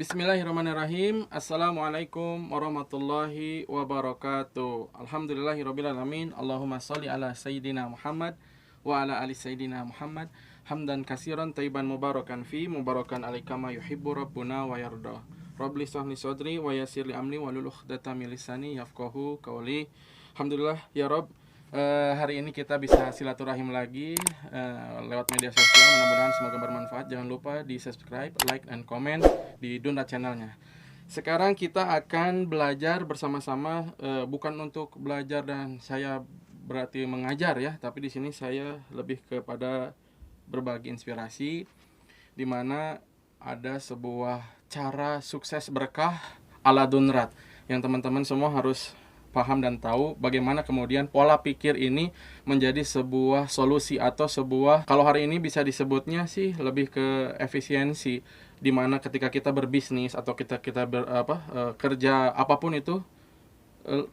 Bismillahirrahmanirrahim. Assalamualaikum warahmatullahi wabarakatuh. Alhamdulillahirabbil alamin. Allahumma shalli ala sayyidina Muhammad wa ala ali sayyidina Muhammad. Hamdan katsiran thayyiban mubarakan fi mubarakan alaika ma yuhibbu rabbuna wa yarda. Rabbi shrah li sadri wa yassir li amri wahlul 'uqdatam min lisani yafqahu qawli. Alhamdulillah ya Rabb. Hari ini kita bisa silaturahim lagi lewat media sosial. Mudah-mudahan semoga bermanfaat. Jangan lupa di subscribe, like, dan komen di Dunda channelnya. Sekarang kita akan belajar bersama-sama, bukan untuk belajar dan saya berarti mengajar ya, tapi di sini saya lebih kepada berbagi inspirasi, di mana ada sebuah cara sukses berkah ala Dunrat yang teman-teman semua harus paham dan tahu bagaimana kemudian pola pikir ini menjadi sebuah solusi atau sebuah, kalau hari ini bisa disebutnya sih lebih ke efisiensi, di mana ketika kita berbisnis atau kita kerja apapun itu,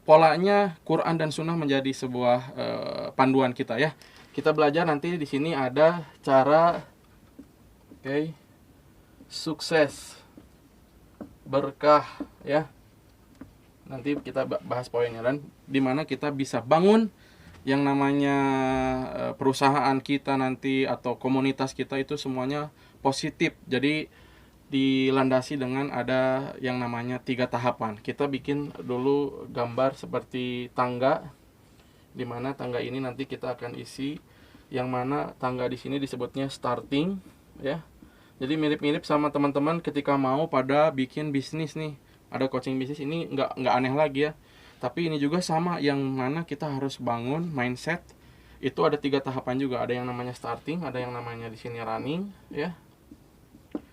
polanya Quran dan Sunnah menjadi sebuah panduan kita ya. Kita belajar nanti di sini ada cara sukses berkah ya. Nanti kita bahas poinnya, dan dimana kita bisa bangun yang namanya perusahaan kita nanti atau komunitas kita itu semuanya positif. Jadi dilandasi dengan ada yang namanya 3 tahapan. Kita bikin dulu gambar seperti tangga, dimana tangga ini nanti kita akan isi, yang mana tangga di sini disebutnya starting ya. Jadi mirip-mirip sama teman-teman ketika mau pada bikin bisnis nih. Ada coaching bisnis, ini nggak aneh lagi ya. Tapi ini juga sama, yang mana kita harus bangun mindset. Itu ada 3 tahapan juga. Ada yang namanya starting, ada yang namanya di sini running ya.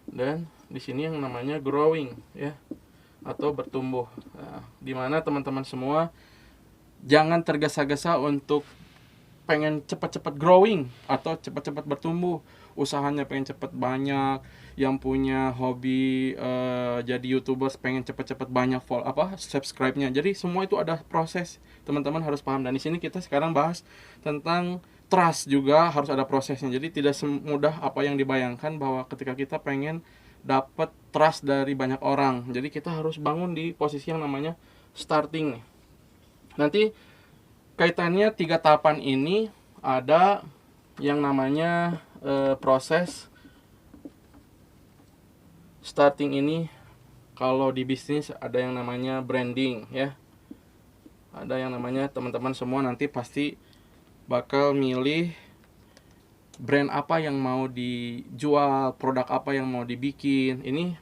Dan di sini yang namanya growing ya, atau bertumbuh. Nah, dimana teman-teman semua jangan tergesa-gesa untuk pengen cepat-cepat growing atau cepat-cepat bertumbuh. Usahanya pengen cepat banyak, yang punya hobi jadi YouTubers pengen cepat-cepat banyak subscribe-nya. Jadi semua itu ada proses, teman-teman harus paham. Dan di sini kita sekarang bahas tentang trust, juga harus ada prosesnya. Jadi tidak semudah apa yang dibayangkan bahwa ketika kita pengen dapat trust dari banyak orang. Jadi kita harus bangun di posisi yang namanya starting nih. Nanti kaitannya 3 tahapan ini ada yang namanya proses starting ini. Kalau di bisnis ada yang namanya branding ya. Ada yang namanya, teman-teman semua nanti pasti bakal milih brand apa yang mau dijual, produk apa yang mau dibikin. Ini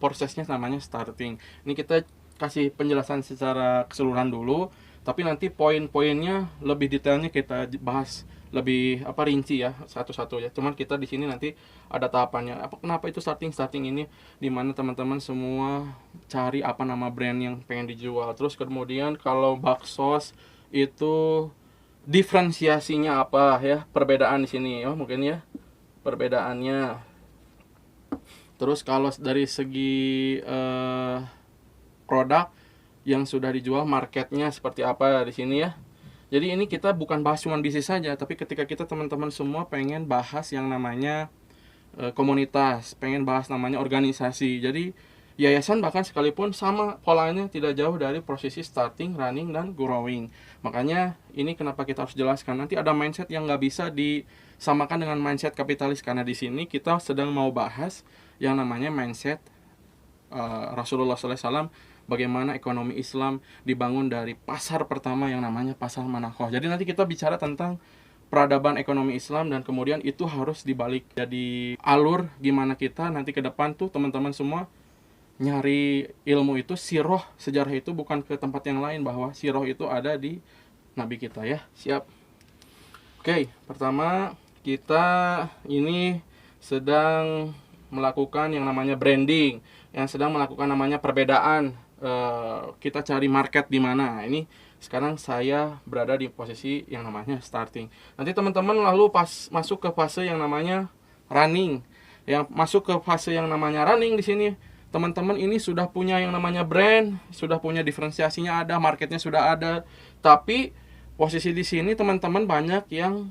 prosesnya namanya starting. Ini kita kasih penjelasan secara keseluruhan dulu, tapi nanti poin-poinnya lebih detailnya kita bahas lebih rinci ya, satu-satu ya. Cuman kita di sini nanti ada tahapannya. Kenapa itu starting ini, dimana teman-teman semua cari apa nama brand yang pengen dijual. Terus kemudian kalau baksos itu diferensiasinya apa ya, perbedaan di sini ya, mungkin ya perbedaannya. Terus kalau dari segi produk yang sudah dijual, marketnya seperti apa di sini ya. Jadi ini kita bukan bahas cuma bisnis saja, tapi ketika kita teman-teman semua pengen bahas yang namanya komunitas, pengen bahas namanya organisasi. Jadi yayasan bahkan sekalipun sama polanya, tidak jauh dari posisi starting, running, dan growing. Makanya ini kenapa kita harus jelaskan. Nanti ada mindset yang nggak bisa disamakan dengan mindset kapitalis, karena di sini kita sedang mau bahas yang namanya mindset Rasulullah SAW, bagaimana ekonomi Islam dibangun dari pasar pertama yang namanya pasar Manakoh. Jadi nanti kita bicara tentang peradaban ekonomi Islam, dan kemudian itu harus dibalik jadi alur gimana kita nanti ke depan tuh teman-teman semua nyari ilmu itu, siroh sejarah itu bukan ke tempat yang lain, bahwa siroh itu ada di Nabi kita ya. Siap. Oke, pertama kita ini sedang melakukan yang namanya branding, yang sedang melakukan namanya perbedaan. Kita cari market di mana. Ini sekarang saya berada di posisi yang namanya starting. Nanti teman-teman lalu pas masuk ke fase yang namanya running. Yang masuk ke fase yang namanya running di sini, teman-teman ini sudah punya yang namanya brand, sudah punya diferensiasinya ada, marketnya sudah ada. Tapi posisi di sini teman-teman banyak yang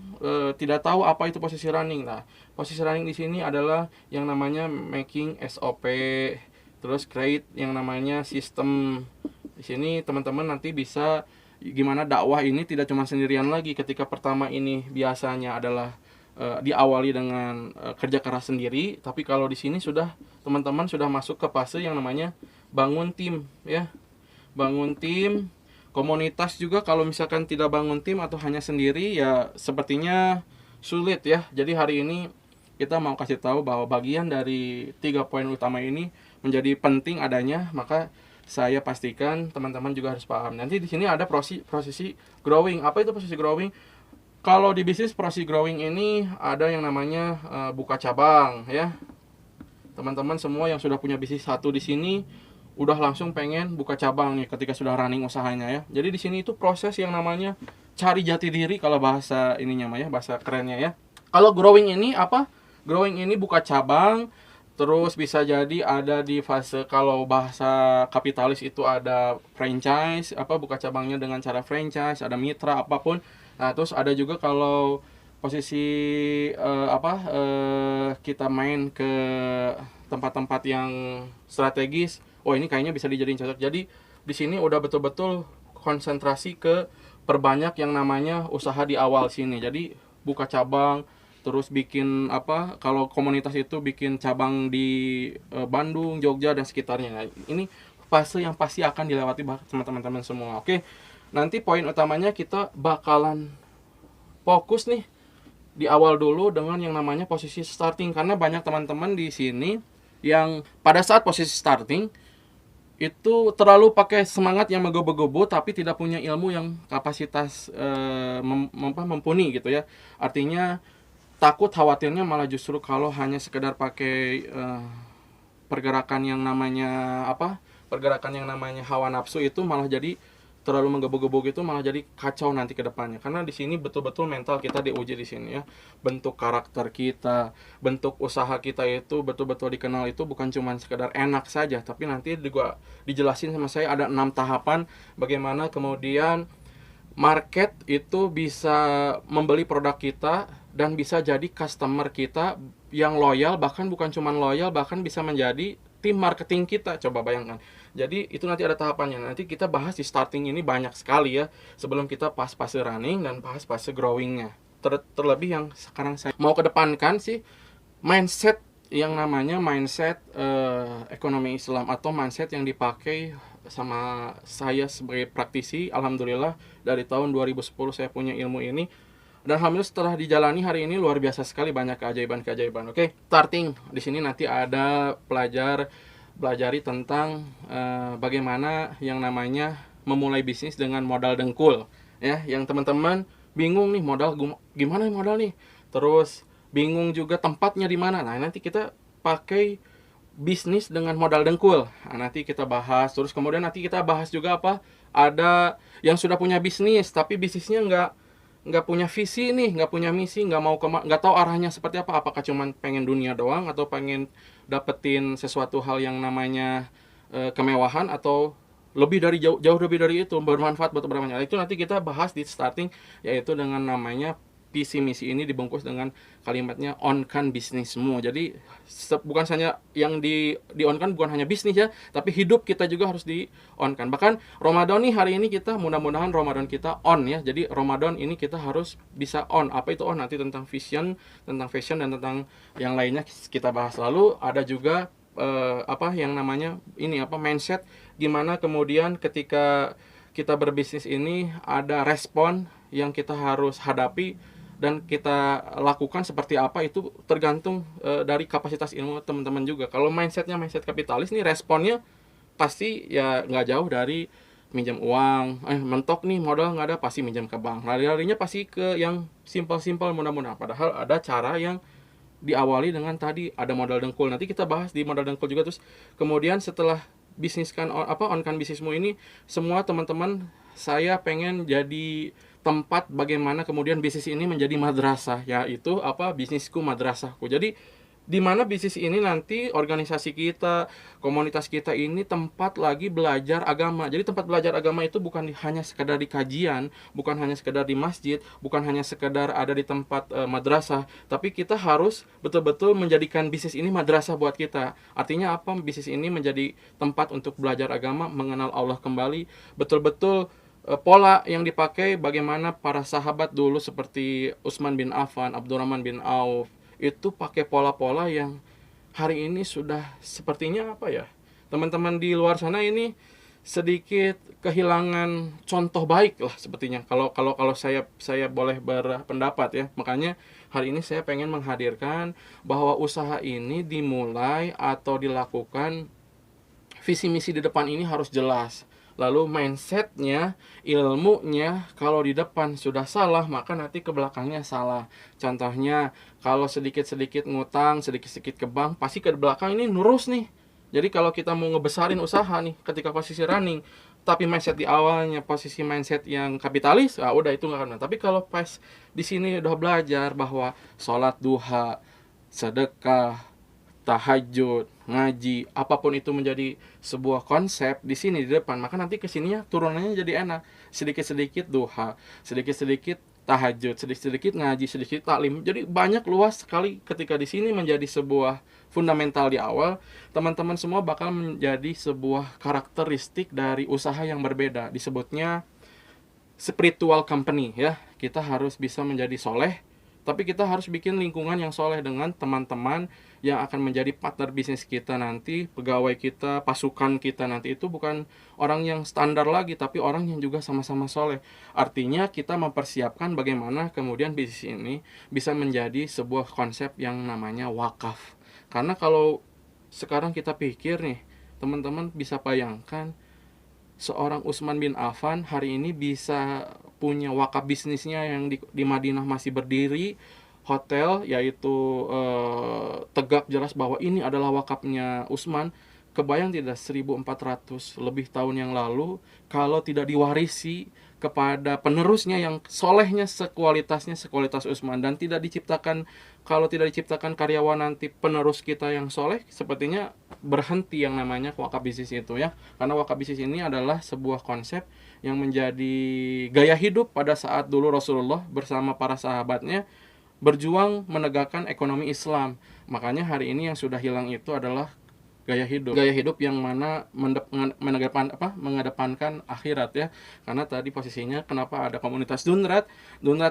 tidak tahu apa itu posisi running. Nah, posisi running di sini adalah yang namanya making SOP, terus create yang namanya sistem. Di sini teman-teman nanti bisa gimana dakwah ini tidak cuma sendirian lagi. Ketika pertama ini biasanya adalah diawali dengan kerja keras sendiri, tapi kalau di sini sudah teman-teman sudah masuk ke fase yang namanya bangun tim ya. Bangun tim, komunitas juga. Kalau misalkan tidak bangun tim atau hanya sendiri ya sepertinya sulit ya. Jadi hari ini kita mau kasih tahu bahwa bagian dari 3 poin utama ini menjadi penting adanya, maka saya pastikan teman-teman juga harus paham. Nanti di sini ada prosesi growing. Apa itu prosesi growing? Kalau di bisnis prosesi growing ini ada yang namanya buka cabang ya. Teman-teman semua yang sudah punya bisnis satu di sini udah langsung pengen buka cabang nih ketika sudah running usahanya ya. Jadi di sini itu proses yang namanya cari jati diri kalau bahasa ininya mah ya, bahasa kerennya ya. Kalau growing ini apa? Growing ini buka cabang. Terus bisa jadi ada di fase, kalau bahasa kapitalis itu ada franchise, apa buka cabangnya dengan cara franchise, ada mitra apapun. Nah, terus ada juga kalau posisi kita main ke tempat-tempat yang strategis. Oh, ini kayaknya bisa dijadiin contoh. Jadi di sini udah betul-betul konsentrasi ke perbanyak yang namanya usaha di awal sini. Jadi buka cabang, terus bikin apa, kalau komunitas itu bikin cabang di Bandung, Jogja dan sekitarnya. Nah, ini fase yang pasti akan dilewati sama teman-teman semua. Oke. Nanti poin utamanya kita bakalan fokus nih di awal dulu dengan yang namanya posisi starting, karena banyak teman-teman di sini yang pada saat posisi starting itu terlalu pakai semangat yang menggebu-gebu tapi tidak punya ilmu yang kapasitas mumpuni gitu ya. Artinya takut khawatirnya malah justru kalau hanya sekedar pakai pergerakan yang namanya pergerakan yang namanya hawa nafsu itu malah jadi terlalu menggebu-gebu gitu, malah jadi kacau nanti ke depannya. Karena di sini betul-betul mental kita diuji di sini ya. Bentuk karakter kita, bentuk usaha kita itu betul-betul dikenal itu bukan cuma sekedar enak saja, tapi nanti juga dijelasin sama saya ada 6 tahapan bagaimana kemudian market itu bisa membeli produk kita dan bisa jadi customer kita yang loyal, bahkan bukan cuma loyal, bahkan bisa menjadi tim marketing kita. Coba bayangkan. Jadi itu nanti ada tahapannya. Nanti kita bahas di starting ini banyak sekali ya, sebelum kita pas fase running dan pas fase growingnya. Terlebih yang sekarang saya mau kedepankan sih mindset yang namanya mindset ekonomi Islam atau mindset yang dipakai sama saya sebagai praktisi. Alhamdulillah dari tahun 2010 saya punya ilmu ini, dan alhamdulillah setelah dijalani hari ini luar biasa sekali, banyak keajaiban-keajaiban. Oke, starting di sini nanti ada belajari tentang bagaimana yang namanya memulai bisnis dengan modal dengkul ya. Yang teman-teman bingung nih gimana modal nih, terus bingung juga tempatnya di mana. Nah, nanti kita pakai bisnis dengan modal dengkul. Nah, nanti kita bahas. Terus kemudian nanti kita bahas juga ada yang sudah punya bisnis tapi bisnisnya nggak punya visi nih, nggak punya misi, nggak tahu arahnya seperti apa. Apakah cuman pengen dunia doang atau pengen dapetin sesuatu hal yang namanya kemewahan, atau jauh lebih dari itu, bermanfaat buat beberapa banyak. Itu nanti kita bahas di starting, yaitu dengan namanya visi misi ini dibungkus dengan kalimatnya on kan bisnismu. Jadi bukan hanya yang di on kan, bukan hanya bisnis ya, tapi hidup kita juga harus di on kan. Bahkan Ramadan nih, hari ini kita mudah-mudahan Ramadan kita on ya. Jadi Ramadan ini kita harus bisa on. Apa itu on? Nanti tentang vision, tentang fashion, dan tentang yang lainnya kita bahas. Lalu ada juga yang namanya mindset, gimana kemudian ketika kita berbisnis ini ada respon yang kita harus hadapi dan kita lakukan seperti apa, itu tergantung dari kapasitas ilmu teman-teman juga. Kalau mindset kapitalis nih, responnya pasti ya nggak jauh dari minjam uang, mentok nih modal nggak ada, pasti minjam ke bank. Lari-larinya pasti ke yang simpel-simpel mudah-mudahan. Padahal ada cara yang diawali dengan tadi ada modal dengkul. Nanti kita bahas di modal dengkul juga. Terus kemudian setelah on kan bisnismu ini, semua teman-teman saya pengen jadi tempat bagaimana kemudian bisnis ini menjadi madrasah, yaitu bisnisku madrasahku. Jadi di mana bisnis ini nanti organisasi kita, komunitas kita ini tempat lagi belajar agama. Jadi tempat belajar agama itu bukan hanya sekedar di kajian, bukan hanya sekedar di masjid, bukan hanya sekedar ada di tempat madrasah, tapi kita harus betul-betul menjadikan bisnis ini madrasah buat kita. Artinya apa? Bisnis ini menjadi tempat untuk belajar agama, mengenal Allah kembali, betul-betul pola yang dipakai bagaimana para sahabat dulu seperti Utsman bin Affan, Abdurrahman bin Auf, itu pakai pola-pola yang hari ini sudah sepertinya apa ya, teman-teman di luar sana ini sedikit kehilangan contoh baik lah sepertinya, kalau saya boleh berpendapat ya. Makanya hari ini saya pengen menghadirkan bahwa usaha ini dimulai atau dilakukan, visi misi di depan ini harus jelas. Lalu mindsetnya, ilmunya, kalau di depan sudah salah, maka nanti ke belakangnya salah. Contohnya, kalau sedikit-sedikit ngutang, sedikit-sedikit ke bank, pasti ke belakang ini nurus nih. Jadi kalau kita mau ngebesarin usaha nih, ketika posisi running, tapi mindset di awalnya posisi mindset yang kapitalis, udah itu nggak akan. Tapi kalau pas di sini udah belajar bahwa sholat duha, sedekah, tahajud, ngaji, apapun itu menjadi sebuah konsep di sini di depan, maka nanti kesininya turunannya jadi enak. Sedikit-sedikit duha, sedikit-sedikit tahajud, sedikit-sedikit ngaji, sedikit taklim. Jadi banyak, luas sekali. Ketika di sini menjadi sebuah fundamental di awal, teman-teman semua bakal menjadi sebuah karakteristik dari usaha yang berbeda. Disebutnya spiritual company ya. Kita harus bisa menjadi soleh, tapi kita harus bikin lingkungan yang soleh dengan teman-teman yang akan menjadi partner bisnis kita nanti, pegawai kita, pasukan kita nanti itu bukan orang yang standar lagi, tapi orang yang juga sama-sama soleh. Artinya kita mempersiapkan bagaimana kemudian bisnis ini bisa menjadi sebuah konsep yang namanya wakaf. Karena kalau sekarang kita pikir nih, teman-teman bisa bayangkan, seorang Utsman bin Affan hari ini bisa punya wakaf bisnisnya yang di Madinah masih berdiri, hotel, yaitu tegak jelas bahwa ini adalah wakafnya Utsman. Kebayang tidak 1400 lebih tahun yang lalu, kalau tidak diwarisi kepada penerusnya yang solehnya sekualitas Utsman, dan tidak diciptakan, kalau tidak diciptakan karyawan nanti penerus kita yang soleh, sepertinya berhenti yang namanya wakaf bisnis itu ya. Karena wakaf bisnis ini adalah sebuah konsep yang menjadi gaya hidup pada saat dulu Rasulullah bersama para sahabatnya berjuang menegakkan ekonomi Islam. Makanya hari ini yang sudah hilang itu adalah gaya hidup yang mana mengedepankan akhirat ya. Karena tadi posisinya kenapa ada komunitas Dunrat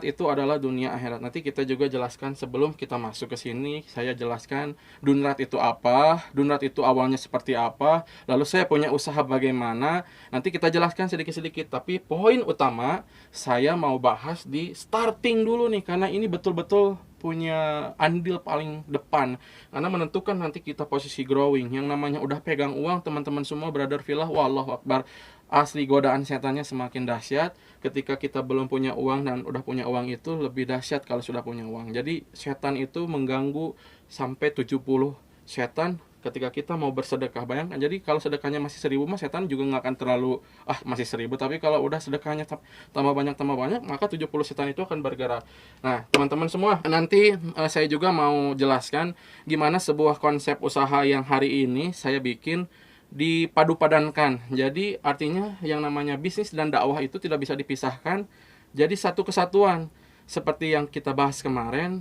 itu adalah dunia akhirat. Nanti kita juga jelaskan, sebelum kita masuk ke sini saya jelaskan Dunrat itu apa, Dunrat itu awalnya seperti apa, lalu saya punya usaha bagaimana, nanti kita jelaskan sedikit-sedikit. Tapi poin utama saya mau bahas di starting dulu nih, karena ini betul-betul punya andil paling depan, karena menentukan nanti kita posisi growing. Yang namanya udah pegang uang, teman-teman semua brother filah, wallahu akbar, asli godaan setannya semakin dahsyat. Ketika kita belum punya uang dan udah punya uang itu lebih dahsyat kalau sudah punya uang. Jadi setan itu mengganggu sampai 70 setan ketika kita mau bersedekah. Bayangkan, jadi kalau sedekahnya masih 1000 mah setan juga nggak akan terlalu masih 1000. Tapi kalau udah sedekahnya tambah banyak, maka 70 setan itu akan bergerak. Nah teman-teman semua, nanti saya juga mau jelaskan gimana sebuah konsep usaha yang hari ini saya bikin dipadu-padankan. Jadi artinya yang namanya bisnis dan dakwah itu tidak bisa dipisahkan, jadi satu kesatuan. Seperti yang kita bahas kemarin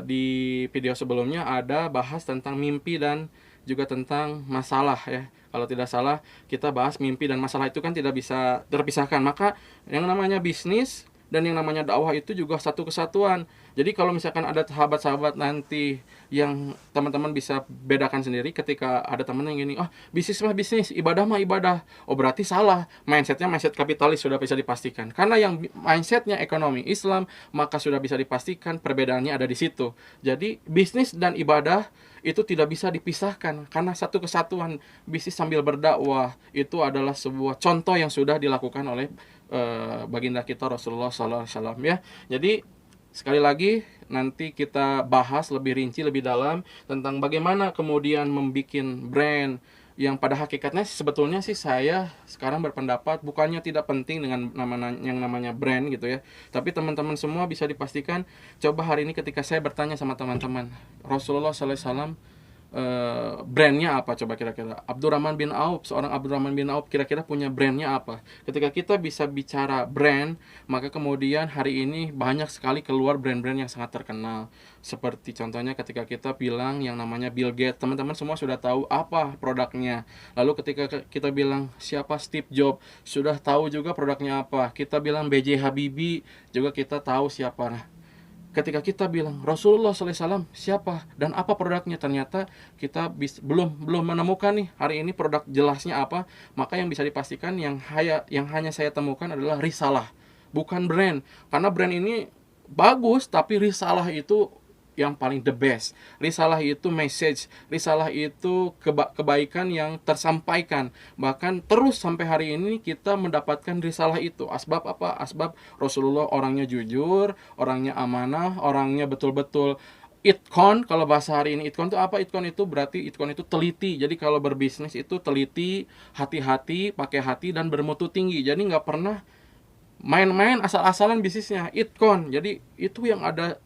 di video sebelumnya, ada bahas tentang mimpi dan juga tentang masalah ya. Kalau tidak salah kita bahas mimpi dan masalah itu kan tidak bisa terpisahkan. Maka yang namanya bisnis dan yang namanya dakwah itu juga satu kesatuan. Jadi kalau misalkan ada sahabat-sahabat nanti yang teman-teman bisa bedakan sendiri, ketika ada teman yang gini, bisnis mah bisnis, ibadah mah ibadah, berarti salah. Mindsetnya mindset kapitalis sudah bisa dipastikan. Karena yang mindsetnya ekonomi Islam, maka sudah bisa dipastikan perbedaannya ada di situ. Jadi bisnis dan ibadah itu tidak bisa dipisahkan, karena satu kesatuan. Bisnis sambil berdakwah itu adalah sebuah contoh yang sudah dilakukan oleh baginda kita Rasulullah SAW ya. Jadi sekali lagi nanti kita bahas lebih rinci, lebih dalam tentang bagaimana kemudian membuat brand, yang pada hakikatnya sebetulnya sih saya sekarang berpendapat bukannya tidak penting dengan yang namanya brand gitu ya, tapi teman-teman semua bisa dipastikan, coba hari ini ketika saya bertanya sama teman-teman, Rasulullah SAW brandnya apa coba kira-kira? Abdurrahman bin Auf, seorang Abdurrahman bin Auf kira-kira punya brandnya apa? Ketika kita bisa bicara brand, maka kemudian hari ini banyak sekali keluar brand-brand yang sangat terkenal. Seperti contohnya ketika kita bilang yang namanya Bill Gates, teman-teman semua sudah tahu apa produknya. Lalu ketika kita bilang siapa Steve Jobs, sudah tahu juga produknya apa. Kita bilang B.J. Habibie, juga kita tahu siapa. Nah, ketika kita bilang Rasulullah SAW siapa dan apa produknya, ternyata kita belum menemukan nih hari ini produk jelasnya apa. Maka yang bisa dipastikan yang hanya saya temukan adalah risalah, bukan brand. Karena brand ini bagus, tapi risalah itu yang paling the best. Risalah itu message, risalah itu kebaikan yang tersampaikan. Bahkan terus sampai hari ini kita mendapatkan risalah itu. Asbab apa? Asbab Rasulullah orangnya jujur, orangnya amanah, orangnya betul-betul itkon. Kalau bahasa hari ini itkon itu apa? Itkon itu berarti itkon itu teliti. Jadi kalau berbisnis itu teliti, hati-hati, pakai hati, dan bermutu tinggi. Jadi nggak pernah main-main asal-asalan bisnisnya. Itkon. Jadi itu yang ada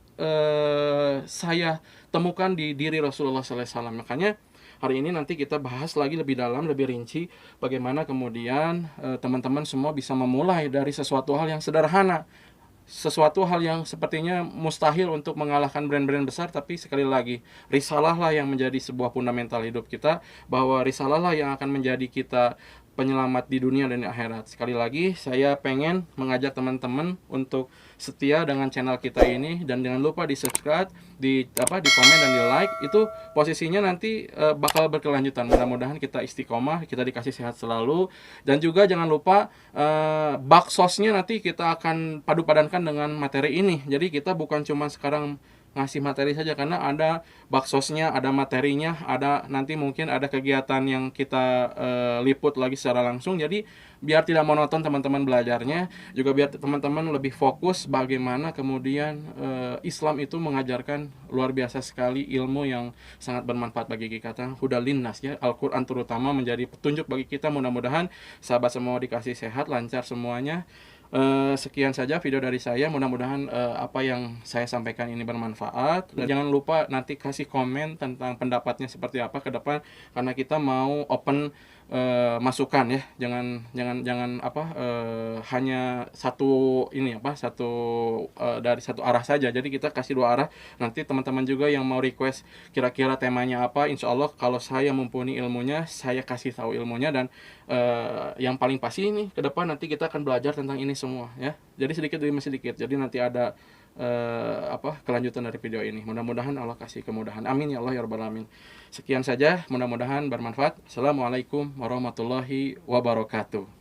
saya temukan di diri Rasulullah SAW. Makanya hari ini nanti kita bahas lagi lebih dalam, lebih rinci, bagaimana kemudian teman-teman semua bisa memulai dari sesuatu hal yang sederhana, sesuatu hal yang sepertinya mustahil untuk mengalahkan brand-brand besar, tapi sekali lagi risalah lah yang menjadi sebuah fundamental hidup kita, bahwa risalah lah yang akan menjadi kita penyelamat di dunia dan di akhirat. Sekali lagi saya pengen mengajak teman-teman untuk setia dengan channel kita ini, dan jangan lupa di subscribe, di komen dan di like. Itu posisinya nanti bakal berkelanjutan. Mudah-mudahan kita istiqomah, kita dikasih sehat selalu, dan juga jangan lupa baksosnya nanti kita akan padu padankan dengan materi ini. Jadi kita bukan cuma sekarang ngasih materi saja, karena ada baksosnya, ada materinya, ada nanti mungkin ada kegiatan yang kita liput lagi secara langsung. Jadi biar tidak monoton teman-teman belajarnya, juga biar teman-teman lebih fokus bagaimana kemudian Islam itu mengajarkan luar biasa sekali ilmu yang sangat bermanfaat bagi kita. Hudal linnas ya, Al-Quran terutama menjadi petunjuk bagi kita. Mudah-mudahan sahabat semua dikasih sehat, lancar semuanya. Sekian saja video dari saya, mudah-mudahan apa yang saya sampaikan ini bermanfaat, dan jangan lupa nanti kasih komen tentang pendapatnya seperti apa ke depan, karena kita mau open masukan ya, jangan hanya satu dari satu arah saja. Jadi kita kasih dua arah. Nanti teman-teman juga yang mau request kira-kira temanya apa, insya Allah kalau saya mumpuni ilmunya, saya kasih tahu ilmunya. Dan yang paling pasti ini ke depan nanti kita akan belajar tentang ini semua ya. Jadi sedikit demi sedikit. Jadi nanti ada kelanjutan dari video ini. Mudah-mudahan Allah kasih kemudahan. Amin ya Allah ya rabbal alamin. Sekian saja, mudah-mudahan bermanfaat. Assalamualaikum warahmatullahi wabarakatuh.